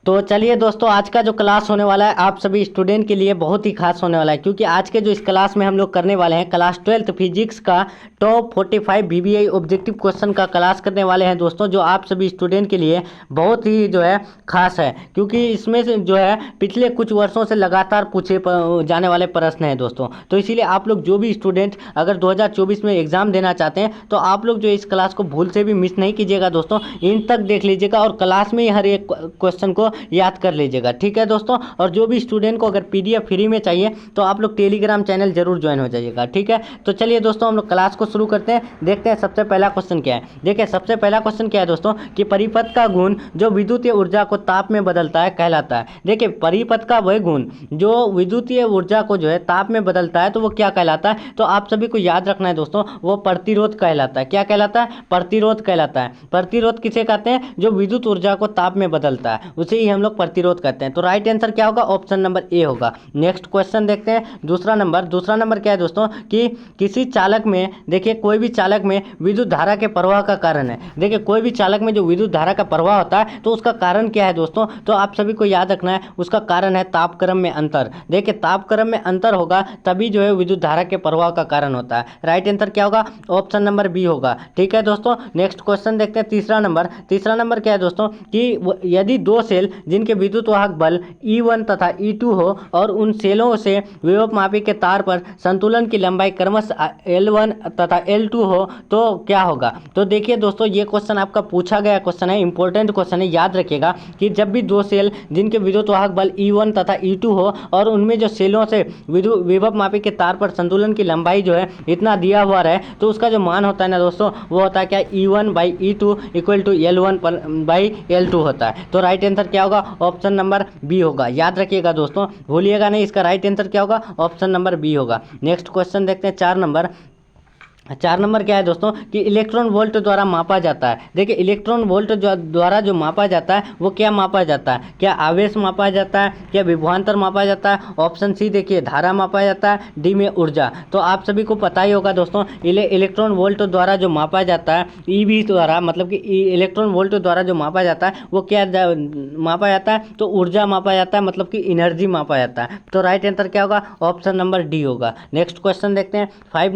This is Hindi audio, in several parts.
तो चलिए दोस्तों, आज का जो क्लास होने वाला है आप सभी स्टूडेंट के लिए बहुत ही खास होने वाला है, क्योंकि आज के जो इस क्लास में हम लोग करने वाले हैं क्लास 12th फिजिक्स का टॉप 45 बीबीआई ऑब्जेक्टिव क्वेश्चन का क्लास करने वाले हैं दोस्तों, जो आप सभी स्टूडेंट के लिए बहुत ही जो है खास है, क्योंकि इसमें से जो है पिछले कुछ वर्षों से लगातार पूछे जाने वाले प्रश्न हैं दोस्तों। तो इसीलिए आप लोग जो भी स्टूडेंट अगर 2024 में एग्जाम देना चाहते हैं तो आप लोग जो इस क्लास को भूल से भी मिस नहीं कीजिएगा दोस्तों, इन तक देख लीजिएगा और क्लास में ही हर एक क्वेश्चन को याद कर लीजिएगा, ठीक है दोस्तों। और जो भी स्टूडेंट को अगर पीडीएफ फ्री में चाहिए तो आप लोग टेलीग्राम चैनल जरूर ज्वाइन हो जाइएगा, ठीक है। तो चलिए दोस्तों, हम लोग क्लास को शुरू करते हैं। देखते हैं सबसे पहला क्वेश्चन क्या है। देखिए सबसे पहला क्वेश्चन क्या है दोस्तों कि परिपथ का गुण जो विद्युतीय ऊर्जा को ताप में बदलता है कहलाता है। देखिए परिपथ का वह गुण जो विद्युतीय ऊर्जा को जो है ताप में बदलता है तो वो क्या कहलाता है, तो आप सभी को याद रखना है दोस्तों, वो प्रतिरोध कहलाता है। क्या कहलाता है? प्रतिरोध कहलाता है। प्रतिरोध किसे कहते हैं? जो विद्युत ऊर्जा को ताप में बदलता है, उसे ही हम लोग प्रतिरोध कहते हैं। तो राइट आंसर क्या होगा? ऑप्शन नंबर ए होगा। नेक्स्ट क्वेश्चन देखते हैं। दूसरा नंबर क्या है दोस्तों कि किसी चालक में, देखिए कोई भी चालक में विद्युत धारा के प्रवाह का कारण है। देखिए कोई भी चालक में जो विद्युत धारा का प्रवाह होता है तो उसका कारण क्या है दोस्तों, तो आप सभी को याद रखना है, उसका कारण है तापक्रम में अंतर। देखिए तापक्रम में अंतर होगा तभी जो है विद्युत धारा के प्रवाह का कारण होता है। राइट आंसर क्या होगा? ऑप्शन नंबर बी होगा, ठीक है दोस्तों। नेक्स्ट क्वेश्चन देखते हैं। तीसरा नंबर क्या है दोस्तों कि यदि दो सेल जिनके विद्युत वाहक बल E1 तथा E2 हो और उन सेलों से विभवमापी के तार पर संतुलन की लंबाई क्रमशः L1 तथा L2 हो तो क्या होगा। तो देखिए दोस्तों, ये क्वेश्चन आपका पूछा गया क्वेश्चन है, इंपॉर्टेंट क्वेश्चन है। याद रखिएगा कि जब भी दो सेल जिनके विद्युत वाहक बल E1 तथा E2 हो और उनमें जो सेलों से विभवमापी के तार पर संतुलन की लंबाई जो है इतना दिया हुआ रहे तो उसका जो मान होता है ना दोस्तों, वो होता है क्या? E1/E2 इक्वल टू L1/L2 होता है। तो राइट आंसर क्या होगा? ऑप्शन नंबर बी होगा। याद रखिएगा दोस्तों, भूलिएगा नहीं, इसका राइट आंसर क्या होगा? ऑप्शन नंबर बी होगा। नेक्स्ट क्वेश्चन देखते हैं। 4 नंबर क्या है दोस्तों कि इलेक्ट्रॉन वोल्ट द्वारा मापा जाता है। देखिए इलेक्ट्रॉन वोल्ट द्वारा जो मापा जाता है वो क्या मापा जाता है? क्या आवेश मापा जाता है? क्या विभवांतर मापा जाता है? ऑप्शन सी देखिए धारा मापा जाता है, डी में ऊर्जा। तो आप सभी को पता ही होगा दोस्तों, इलेक्ट्रॉन वोल्ट द्वारा जो मापा जाता है ईवी द्वारा, मतलब कि इलेक्ट्रॉन वोल्ट द्वारा जो मापा जाता है वो क्या मापा जाता है? तो ऊर्जा मापा जाता है, मतलब कि एनर्जी मापा जाता है। तो राइट आंसर क्या होगा? ऑप्शन नंबर डी होगा। नेक्स्ट क्वेश्चन देखते हैं। 5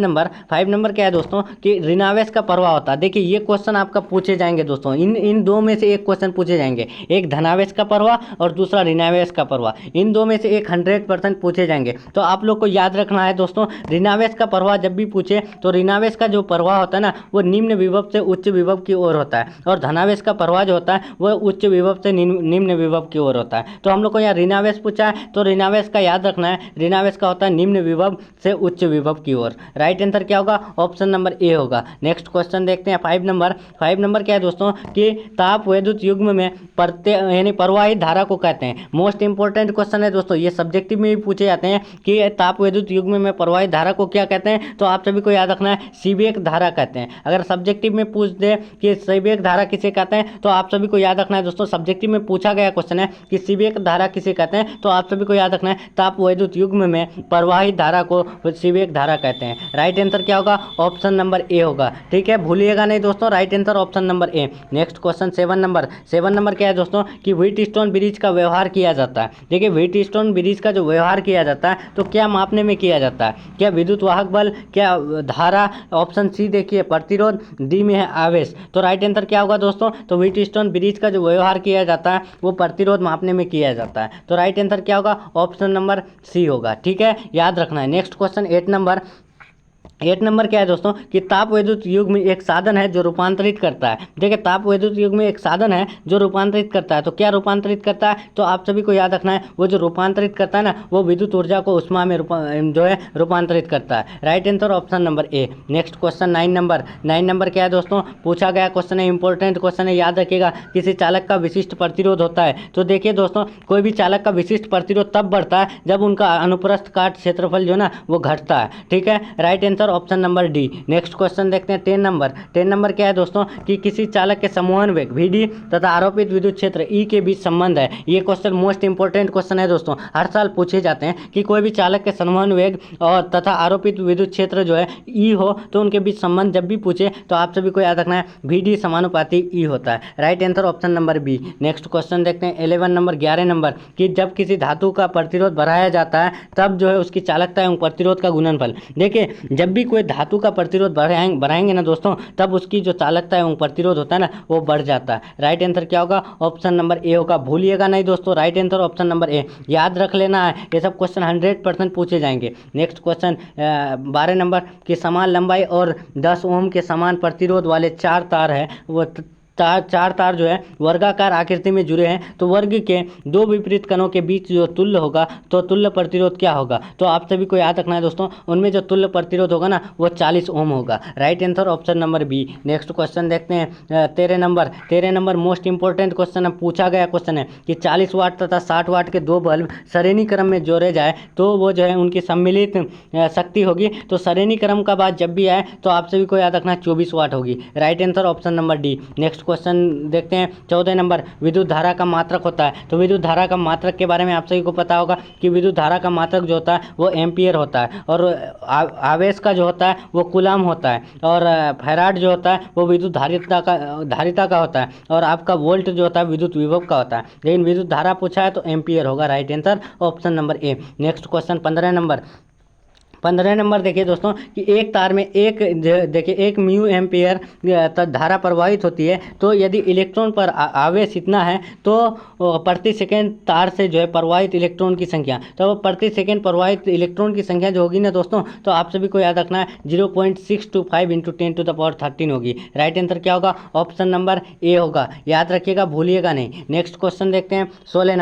नंबर क्या है दोस्तों कि ऋणावेश का प्रवाह होता है। देखिए ये क्वेश्चन आपका पूछे जाएंगे दोस्तों, इन दो में से एक क्वेश्चन पूछे जाएंगे, एक धनावेश का प्रवाह और दूसरा ऋणावेश का प्रवाह। इन दो में से एक 100% पूछे जाएंगे। तो आप लोग को याद रखना है दोस्तों, ऋणावेश का प्रवाह जब भी पूछे तो ऋणावेश का जो प्रवाह होता है ना वो निम्न विभव से उच्च विभव की ओर होता है, और धनावेश का प्रवाह जो होता है वो उच्च विभव से निम्न विभव की ओर होता है। तो हम लोग को यहाँ ऋणावेश पूछा है तो ऋणावेश का याद रखना है, ऋणावेश का होता है निम्न विभव से उच्च विभव की ओर। राइट आंसर क्या होगा? ऑप्शन नंबर ए होगा। नेक्स्ट क्वेश्चन देखते हैं। 5 नंबर क्या है दोस्तों कि ताप वैद्युत युग्म में यानी प्रवाहित धारा को कहते हैं। मोस्ट इंपॉर्टेंट क्वेश्चन है दोस्तों, ये सब्जेक्टिव में भी पूछे जाते हैं कि ताप वैद्युत युग्म में प्रवाहित धारा को क्या कहते हैं। तो आप सभी को याद रखना है सीबेक धारा कहते हैं। अगर सब्जेक्टिव में पूछ दे कि सीबेक धारा किसे कहते हैं तो आप सभी को याद रखना है दोस्तों, सब्जेक्टिव में पूछा गया क्वेश्चन है कि सीबेक धारा किसे कहते हैं, तो आप सभी को याद रखना है ताप वैद्युत युग्म में प्रवाहित धारा को सीबेक धारा कहते हैं। राइट आंसर क्या होगा? ऑप्शन नंबर ए होगा, ठीक है, भूलिएगा नहीं दोस्तों। राइट आंसर ऑप्शन नंबर ए। नेक्स्ट क्वेश्चन 7 नंबर क्या है दोस्तों कि व्हीटस्टोन ब्रिज का व्यवहार किया जाता है। देखिए व्हीटस्टोन ब्रिज का जो व्यवहार किया जाता है तो क्या मापने में किया जाता है? क्या विद्युत वाहक बल, क्या धारा, ऑप्शन सी देखिए प्रतिरोध, डी में है आवेश। तो राइट आंसर क्या होगा दोस्तों? तो व्हीटस्टोन ब्रिज का जो व्यवहार किया जाता है वो प्रतिरोध मापने में किया जाता है। तो राइट आंसर क्या होगा? ऑप्शन नंबर सी होगा, ठीक है, याद रखना है। नेक्स्ट क्वेश्चन 8 नंबर क्या है दोस्तों कि ताप वैद्युत युग्म में एक साधन है जो रूपांतरित करता है। देखिए ताप वैद्युत युग्म में एक साधन है जो रूपांतरित करता है। तो क्या रूपांतरित करता है? तो आप सभी को याद रखना है, वो जो रूपांतरित करता है ना वो विद्युत ऊर्जा को उष्मा में जो है रूपांतरित करता है। राइट आंसर ऑप्शन नंबर ए। नेक्स्ट क्वेश्चन 9 नंबर क्या है दोस्तों, पूछा गया क्वेश्चन है, इंपॉर्टेंट क्वेश्चन है, याद रखिएगा। किसी चालक का विशिष्ट प्रतिरोध होता है। तो देखिए दोस्तों, कोई भी चालक का विशिष्ट प्रतिरोध तब बढ़ता है जब उनका अनुप्रस्थ काट क्षेत्रफल जो ना वो घटता है, ठीक है। Right answer option number D. Next question देखते हैं 10 नंबर क्या है दोस्तों कि किसी चालक के संवहन वेग VD तथा आरोपित विद्युत क्षेत्र E के बीच संबंध है। ये क्वेश्चन मोस्ट इंपॉर्टेंट क्वेश्चन है दोस्तों, हर साल पूछे जाते हैं कि कोई भी चालक के संवहन वेग और तथा आरोपित विद्युत क्षेत्र जो है E हो तो उनके बीच संबंध जब भी पूछे तो आप सभी को याद रखना है VD समानुपाती E होता है। Right answer option number B. Next question देखते हैं 11 नंबर कि जब किसी धातु का प्रतिरोध बढ़ाया जाता है तब जो है उसकी चालकता एवं प्रतिरोध का गुणनफल। देखिए जब भी कोई धातु का प्रतिरोध बढ़ाएंगे ना दोस्तों तब उसकी जो चालकता एवं प्रतिरोध होता है ना वो बढ़ जाता है। राइट आंसर क्या होगा? ऑप्शन नंबर ए होगा, भूलिएगा नहीं दोस्तों। राइट आंसर ऑप्शन नंबर ए, याद रख लेना है, ये सब क्वेश्चन 100% पूछे जाएंगे। नेक्स्ट क्वेश्चन 12 नंबर कि समान लंबाई और 10 ओम के समान प्रतिरोध वाले 4 तार है वो चार तार जो है वर्गाकार आकृति में जुड़े हैं तो वर्ग के दो विपरीत कणों के बीच जो तुल्य होगा तो तुल्य प्रतिरोध क्या होगा? तो आप सभी को याद रखना है दोस्तों, उनमें जो तुल्य प्रतिरोध होगा ना वो 40 ओम होगा। Right answer option number B. Next question देखते हैं 13 नंबर मोस्ट इंपॉर्टेंट क्वेश्चन है, पूछा गया क्वेश्चन है कि 40 वाट तथा 60 वाट के दो बल्ब श्रेणी क्रम में जोड़े जाए तो वो जो है उनकी सम्मिलित शक्ति होगी। तो श्रेणी क्रम का बात जब भी आए तो आप सभी को याद रखना 24 वाट होगी। Right answer option number D. Next question देखते हैं 14 नंबर विद्युत धारा का मात्रक होता है। तो विद्युत धारा का मात्रक के बारे में आप सभी को पता होगा कि विद्युत धारा का मात्रक जो होता है वो एम्पियर होता है और आवेश का जो होता है वो कूलम होता है और फैराड जो होता है वो विद्युत धारिता का होता है और आपका वोल्ट जो होता है विद्युत विभव का होता है। लेकिन विद्युत धारा पूछा है तो एम्पियर होगा। राइट आंसर ऑप्शन नंबर ए। नेक्स्ट क्वेश्चन 15 नंबर देखिए दोस्तों कि एक तार में एक म्यू एम्पियर धारा प्रवाहित होती है तो यदि इलेक्ट्रॉन पर आवेश इतना है तो प्रति सेकंड तार से जो है प्रवाहित इलेक्ट्रॉन की संख्या, तो प्रति सेकंड प्रवाहित इलेक्ट्रॉन की संख्या जो होगी ना दोस्तों तो आप सभी को याद रखना है 0.625 × 10⁻13 होगी। राइट आंसर क्या होगा? ऑप्शन नंबर ए होगा, याद रखिएगा, भूलिएगा नहीं। नेक्स्ट क्वेश्चन देखते हैं 16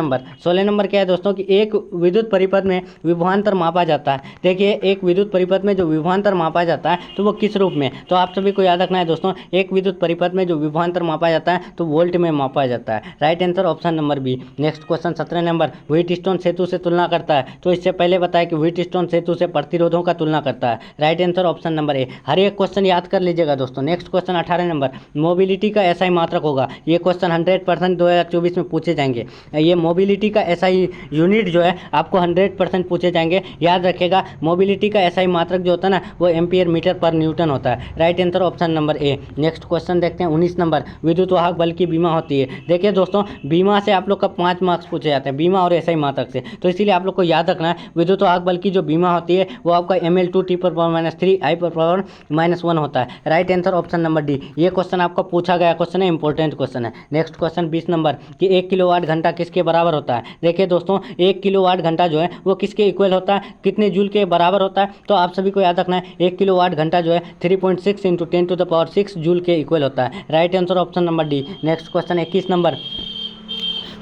नंबर क्या है दोस्तों कि एक विद्युत परिपथ में विभवांतर मापा जाता है। देखिए एक विद्युत परिपथ में जो विभवांतर मापा जाता है तो वो किस रूप में? तो आप सभी को याद रखना है दोस्तों, एक विद्युत परिपथ में जो विभवांतर मापा जाता है तो वोल्ट में मापा जाता है। Right answer option number B. Next question 17 number Wheatstone सेतु से तुलना करता है। तो इससे पहले बताया कि व्हीटस्टोन सेतु से प्रतिरोधों का तुलना करता है। Right answer option number A. हर एक क्वेश्चन याद कर लीजिएगा दोस्तों। नेक्स्ट क्वेश्चन 18 नंबर मोबिलिटी का एसआई मात्रक होगा। ये क्वेश्चन 100% 2024 में पूछे जाएंगे। ये मोबिलिटी का एसआई यूनिट जो है आपको 100% पूछे जाएंगे, याद रखिएगा। मोबिलिटी का एसआई मात्रक जो होता है ना वो एम्पियर मीटर पर न्यूटन होता है। राइट आंसर ऑप्शन नंबर ए। नेक्स्ट क्वेश्चन देखते हैं 19 नंबर विद्युत वाहक बल की बीमा होती है। देखिए दोस्तों बीमा से आप लोग का 5 मार्क्स पूछे जाते हैं, बीमा और एसआई मात्रक से, तो इसीलिए आप लोग को याद रखना है विद्युत वाहक बल की जो बीमा होती है वो आपका mL2T⁻³ I⁻⁻1 होता है। Right answer option number D. ये क्वेश्चन आपका पूछा गया क्वेश्चन है, इंपॉर्टेंट क्वेश्चन है। नेक्स्ट क्वेश्चन 20 नंबर कि 1 किलोवाट घंटा किसके बराबर होता है? देखिए दोस्तों 1 किलोवाट घंटा जो है वो किसके इक्वल होता है, कितने जूल के बराबर होता है? तो आप सभी को याद रखना है 1 किलोवाट घंटा जो है 3.6 × 10⁻6 जूल के इक्वल होता है। Right answer option number D. Next question 21 number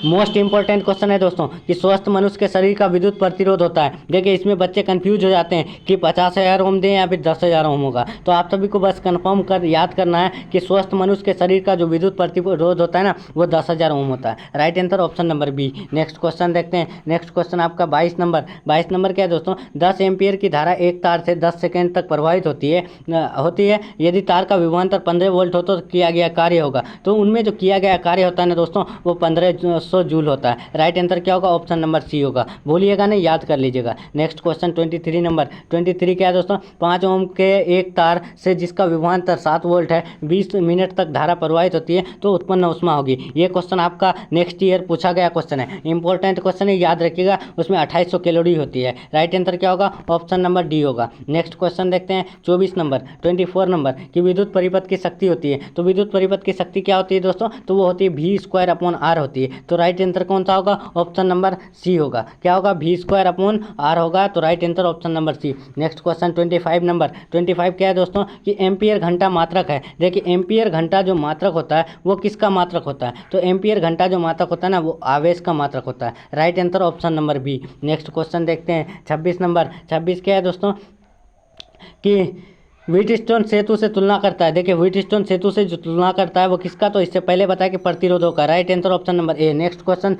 most important question है दोस्तों कि स्वस्थ मनुष्य के शरीर का विद्युत प्रतिरोध होता है। देखिए इसमें बच्चे कंफ्यूज हो जाते हैं कि 50,000 ओम दें या फिर 10,000 ओम होगा। तो आप सभी को बस कंफर्म कर याद करना है कि स्वस्थ मनुष्य के शरीर का जो विद्युत प्रतिरोध होता है ना वो 10,000 ओम होता है। Right answer option number B. Next question देखते हैं। नेक्स्ट क्वेश्चन आपका 22 नंबर क्या है दोस्तों? 10 एम्पियर की धारा एक तार से 10 सेकेंड तक प्रवाहित होती है। यदि तार का विभवांतर 15 वोल्ट हो तो किया गया कार्य होगा। तो उनमें जो किया गया कार्य होता है ना दोस्तों वो 1500 जूल होता है। राइट आंसर क्या होगा? ऑप्शन नंबर सी होगा, भूलिएगा नहीं, याद कर लीजिएगा। नेक्स्ट क्वेश्चन 23 नंबर 23 क्या है दोस्तों? 5 ओम के एक तार से जिसका विभवांतर 7 वोल्ट है 20 मिनट तक धारा प्रवाहित होती है तो उत्पन्न ऊष्मा होगी। ये क्वेश्चन आपका नेक्स्ट ईयर पूछा गया क्वेश्चन है, इंपॉर्टेंट क्वेश्चन है, याद रखिएगा। उसमें 2800 कैलोरी होती है। राइट आंसर क्या होगा? ऑप्शन नंबर डी होगा। नेक्स्ट क्वेश्चन देखते हैं 24 नंबर कि विद्युत परिपथ की शक्ति होती है। तो विद्युत परिपथ की शक्ति क्या होती है दोस्तों? तो वो होती है V²/R होती है। तो राइट आंसर कौन सा होगा? ऑप्शन नंबर सी होगा। क्या होगा? V²/R होगा। तो right answer option number C. Next question 25 क्या है दोस्तों कि एम्पियर घंटा मात्रक है। देखिए एम्पियर घंटा जो मात्रक होता है वो किसका मात्रक होता है? तो एम्पियर घंटा जो मात्रक होता है ना वो आवेश का मात्रक होता है। Right answer option number B. Next question देखते हैं 26 क्या है दोस्तों कि व्हीटस्टोन सेतु से तुलना करता है। देखिए व्हीटस्टोन सेतु से जो तुलना करता है वो किसका, तो इससे पहले बताया कि प्रतिरोधों का। राइट आंसर ऑप्शन नंबर ए। नेक्स्ट क्वेश्चन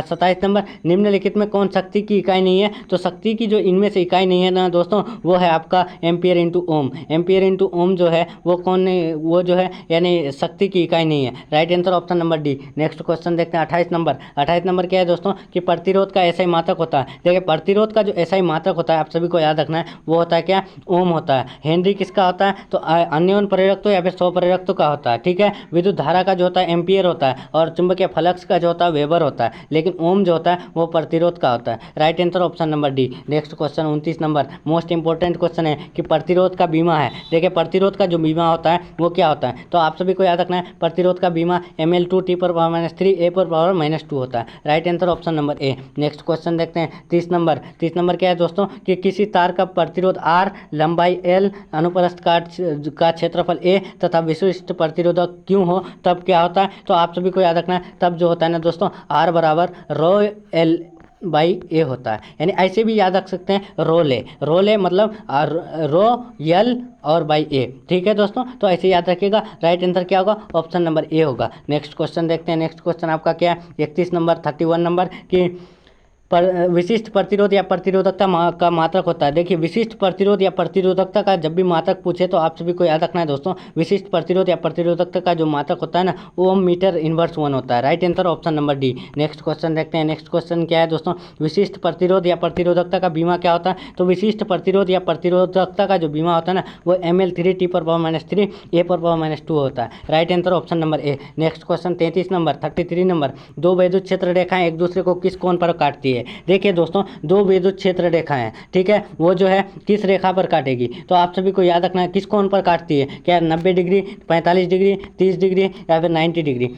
27 नंबर, निम्नलिखित में कौन शक्ति की इकाई नहीं है? तो शक्ति की जो इनमें से इकाई नहीं है ना दोस्तों, वो है आपका एम्पियर इंटू ओम। एम्पियर इंटू ओम जो है वो कौन नहीं, वो जो है यानी शक्ति की इकाई नहीं है। Right answer option number D. Next question देखते हैं 28 नंबर। 28 नंबर क्या है दोस्तों कि प्रतिरोध का ऐसा ही मात्रक होता है। देखिए प्रतिरोध का जो ऐसा ही मात्रक होता है आप सभी को याद रखना है, वो होता है क्या, ओम होता है। हेनरी किसका होता है, तो अन्योन प्रेरकत्व या फिर स्व प्रेरकत्व का होता है। ठीक है, विद्युत धारा का जो होता है एम्पियर होता है, और चुंबकीय फ्लक्स का जो होता है वेबर होता है, लेकिन ओम जो होता है वो प्रतिरोध का होता है। Right answer option number D. Next question 29 number, most important question है कि प्रतिरोध का बीमा है। देखिए प्रतिरोध का जो बीमा होता है वो क्या होता है, तो आप सभी को याद रखना है प्रतिरोध का बीमा Ml2T⁻³ A⁻−2 होता है। राइट आंसर ऑप्शन नंबर ए। नेक्स्ट क्वेश्चन देखते हैं 30 नंबर। 30 नंबर क्या है दोस्तों कि किसी तार का प्रतिरोध R, लंबाई L, अनुप्रस्थ काट का क्षेत्रफल A तथा विशिष्ट प्रतिरोधक क्यों हो, तब क्या होता है, तो आप सभी को याद रखना है तब जो होता है ना दोस्तों R बराबर ρL/A होता है। यानी ऐसे भी याद रख सकते हैं रोले मतलब ρL और बाई ए। ठीक है दोस्तों, तो ऐसे याद रखिएगा। राइट आंसर क्या होगा, ऑप्शन नंबर ए होगा। नेक्स्ट क्वेश्चन देखते हैं। नेक्स्ट क्वेश्चन आपका क्या है 31 नंबर 31 नंबर की पर विशिष्ट प्रतिरोध या प्रतिरोधकता का मात्रक होता है। देखिए विशिष्ट प्रतिरोध या प्रतिरोधकता का जब भी मात्रक पूछे तो आप सभी को याद रखना है दोस्तों, विशिष्ट प्रतिरोध या प्रतिरोधकता का जो मात्रक होता है ना वो ओम मीटर इनवर्स 1 होता है। Right answer option number D. Next question देखते हैं। नेक्स्ट क्वेश्चन क्या है दोस्तों, विशिष्ट प्रतिरोध या प्रतिरोधकता का बीमा क्या होता है? तो विशिष्ट प्रतिरोध या प्रतिरोधकता का जो बीमा होता है ना वो Ml3T⁻³ A⁻−2 होता है। राइट आंसर ऑप्शन नंबर ए। नेक्स्ट क्वेश्चन 33 नंबर 33 नंबर, दो विद्युत क्षेत्र रेखाएं एक दूसरे को किस कोण पर काटती है? देखिए दोस्तों दो विद्युत क्षेत्र रेखाएं, ठीक है, वो जो है किस रेखा पर काटेगी, तो आप सभी को याद रखना है किस कोण पर काटती है, क्या 90 डिग्री, 45 डिग्री, 30 डिग्री या फिर 90 डिग्री,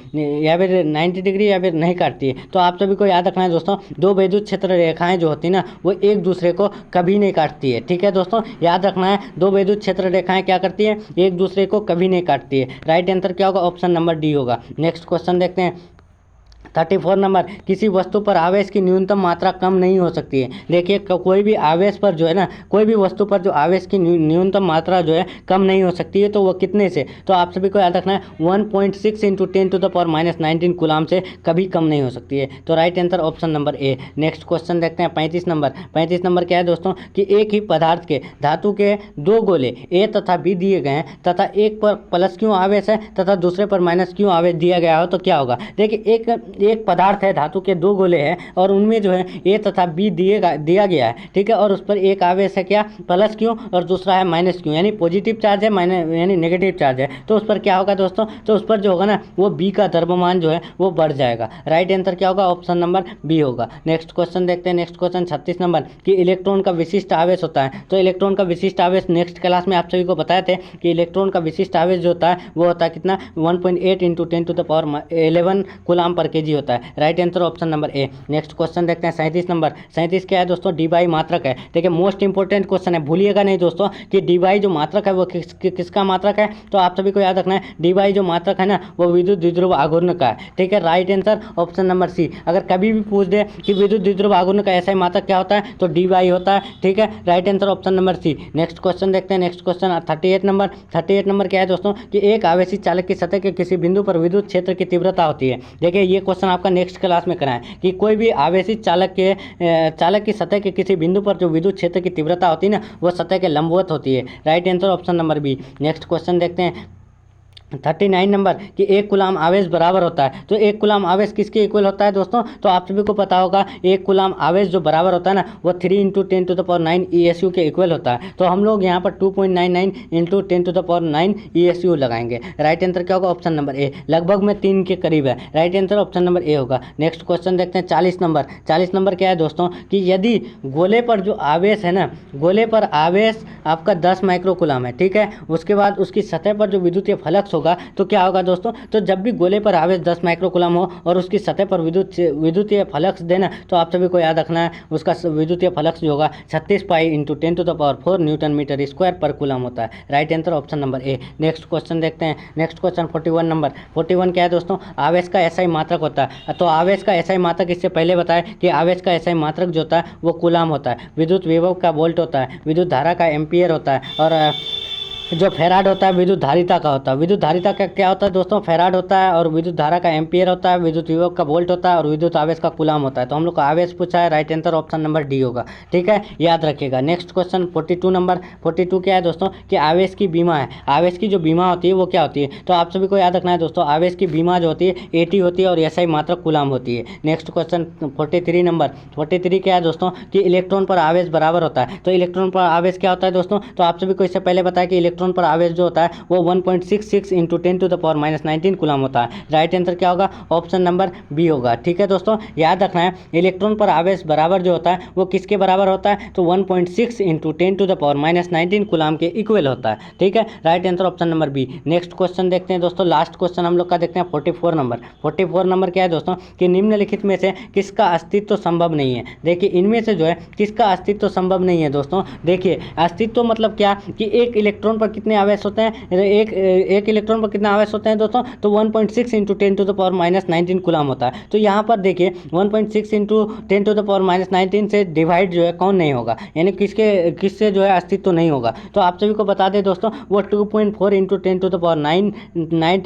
या फिर 90 डिग्री या फिर नहीं काटती है। तो आप सभी को याद रखना है दोस्तों दो विद्युत क्षेत्र रेखाएं जो होती है ना वो एक दूसरे को कभी नहीं काटती है। ठीक है दोस्तों, याद रखना है दो विद्युत क्षेत्र रेखाएं क्या करती है, एक दूसरे को कभी नहीं काटती है। राइट आंसर क्या होगा, ऑप्शन नंबर डी होगा। नेक्स्ट क्वेश्चन देखते हैं 34 नंबर, किसी वस्तु पर आवेश की न्यूनतम मात्रा कम नहीं हो सकती है। देखिए कोई भी आवेश पर जो है ना, कोई भी वस्तु पर जो आवेश की न्यूनतम मात्रा जो है कम नहीं हो सकती है, तो वो कितने से, तो आप सभी को याद रखना है 1.6 × 10⁻⁻19 कूलाम से कभी कम नहीं हो सकती है। तो राइट आंसर ऑप्शन नंबर ए। नेक्स्ट क्वेश्चन देखते हैं 35 नंबर। 35 नंबर क्या है दोस्तों कि एक ही पदार्थ के धातु के दो गोले ए तथा बी दिए गए हैं तथा एक पर प्लस क्यों आवेश है तथा दूसरे पर माइनस क्यों आवेश दिया गया हो, तो क्या होगा। देखिए एक पदार्थ है, धातु के दो गोले हैं और उनमें जो है ए तथा बी दिया गया है, ठीक है, और उस पर एक आवेश है क्या, प्लस क्यों, और दूसरा है माइनस क्यों, यानी पॉजिटिव चार्ज है यानी नेगेटिव चार्ज है। तो उस पर क्या होगा दोस्तों, तो उस पर जो होगा ना वो बी का द्रव्यमान जो है वो बढ़ जाएगा। राइट आंसर क्या होगा, ऑप्शन नंबर बी होगा। नेक्स्ट क्वेश्चन देखते हैं। नेक्स्ट क्वेश्चन 36 नंबर कि इलेक्ट्रॉन का विशिष्ट आवेश होता है। तो इलेक्ट्रॉन का विशिष्ट आवेश नेक्स्ट क्लास में आप सभी को बताए थे कि इलेक्ट्रॉन का विशिष्ट आवेश जो होता है वो होता है कितना, 1.8 × 10⁻11 कूलाम पर केजी होता है। राइट आंसर ऑप्शन नंबर ए। नेक्स्ट क्वेश्चन देखते हैं 37 नंबर। 37 क्या है दोस्तों, डी वाई मात्रक है। देखिए मोस्ट इंपॉर्टेंट क्वेश्चन है, भूलिएगा नहीं दोस्तों कि डी वाई जो मात्रक है वो किसका मात्रक है, तो आप सभी को याद रखना है डी वाई जो मात्रक है ना वो विद्युत द्विध्रुव आघूर्ण का है। ठीक है, right answer option number C. अगर कभी भी पूछ दे कि विद्युत द्विध्रुव आघूर्ण का ऐसा ही मात्रक क्या होता है, तो डी वाई होता है। ठीक है, right answer option number C. Next question देखते हैं। Next question 38 number. 38 नंबर क्या है दोस्तों कि एक आवेशित चालक की सतह के किसी बिंदु पर विद्युत क्षेत्र की तीव्रता होती है। देखिए ये क्वेश्चन आपका नेक्स्ट क्लास में कराएं कि कोई भी आवेशित चालक की सतह के किसी बिंदु पर जो विद्युत क्षेत्र की तीव्रता होती है ना वो सतह के लंबवत होती है। Right answer option number B. Next question देखते हैं 39 नंबर कि एक कूलाम आवेश बराबर होता है। तो एक कूलाम आवेश किसके इक्वल होता है दोस्तों, तो आप सभी को पता होगा एक कूलाम आवेश जो बराबर होता है ना वो 3 × 10⁻9 ESU के इक्वल होता है। तो हम लोग यहाँ पर 2.99 × 10⁻9 ESU लगाएंगे। राइट आंसर क्या होगा, ऑप्शन नंबर ए। लगभग में 3 के करीब है। Right answer option number A होगा। नेक्स्ट क्वेश्चन देखते हैं 40 नंबर। 40 नंबर क्या है दोस्तों कि यदि गोले पर जो आवेश है ना, गोले पर आवेश आपका 10 माइक्रोकूलाम है, ठीक है, उसके बाद उसकी सतह पर जो विद्युतीय फ्लक्स होगा तो क्या होगा दोस्तों, तो जब भी गोले पर आवेश 10 माइक्रोकूलम हो और उसकी सतह पर विद्युतीय फ्लक्स देना, तो आप सभी को याद रखना है उसका विद्युतीय फ्लक्स जो होगा 36 पाई × 10⁻4 न्यूटन मीटर स्क्वायर पर कूलम होता है। राइट आंसर ऑप्शन नंबर ए। नेक्स्ट क्वेश्चन देखते हैं। Next question 41 number. 41 क्या है दोस्तों, आवेश का ऐसा ही मात्रक होता है। तो आवेश का ऐसा ही मात्रक इससे पहले बताया कि आवेश का ऐसा ही मात्रक जो होता है वो कूलम होता है। विद्युत विभव का वोल्ट होता है, विद्युत धारा का एम्पियर होता है, और जो फैराड होता है विद्युत धारिता का होता है। विद्युत धारिता का क्या होता है दोस्तों, फैराड होता है, और विद्युत धारा का एम्पियर होता है, विद्युत विभव का वोल्ट होता है, और विद्युत आवेश का कूलाम होता है। तो हम लोग को आवेश पूछा है, right answer option number D होगा। ठीक है, याद रखिएगा। Next question 42 number. 42 क्या है दोस्तों कि आवेश की बीमा है। आवेश की जो बीमा होती है वो क्या होती है, तो आप सभी को याद रखना है दोस्तों, आवेश की बीमा जो होती है एटी होती है और एसआई मात्रक कूलाम होती है। Next question 43 number. 43 क्या है दोस्तों कि इलेक्ट्रॉन पर आवेश बराबर होता है। तो इलेक्ट्रॉन पर आवेश क्या होता है दोस्तों, तो आप सभी को इससे पहले बताया कि इलेक्ट्रॉन पर आवेश जो होता है वो 1.66 इंटू 10⁻⁻19 कूलम होता है। राइट आंसर क्या होगा, ऑप्शन नंबर बी होगा। ठीक है दोस्तों, याद रखना है इलेक्ट्रॉन पर आवेश बराबर जो होता है वो किसके बराबर होता है, तो 1.6 इंटू 10⁻⁻19 कूलम के इक्वल होता है। ठीक है, right answer option number B. Next question देखते हैं दोस्तों, लास्ट क्वेश्चन हम लोग का देखते हैं 44 नंबर। 44 नंबर क्या है दोस्तों कि निम्नलिखित में से किसका अस्तित्व संभव नहीं है। देखिए इनमें से जो है किसका अस्तित्व संभव नहीं है दोस्तों। देखिए अस्तित्व मतलब क्या कि एक इलेक्ट्रॉन पर कितने आवेश होते हैं, एक इलेक्ट्रॉन पर कितना आवेश होते हैं दोस्तों, तो 1.6 इंटू 10⁻⁻19 कूलम होता है। तो यहाँ पर देखिए 1.6 इंटू 10⁻⁻19 से डिवाइड जो है कौन नहीं होगा, यानी किससे जो है अस्तित्व नहीं होगा। तो आप सभी को बता दें दोस्तों वो 2.4 इंटू 10⁻⁹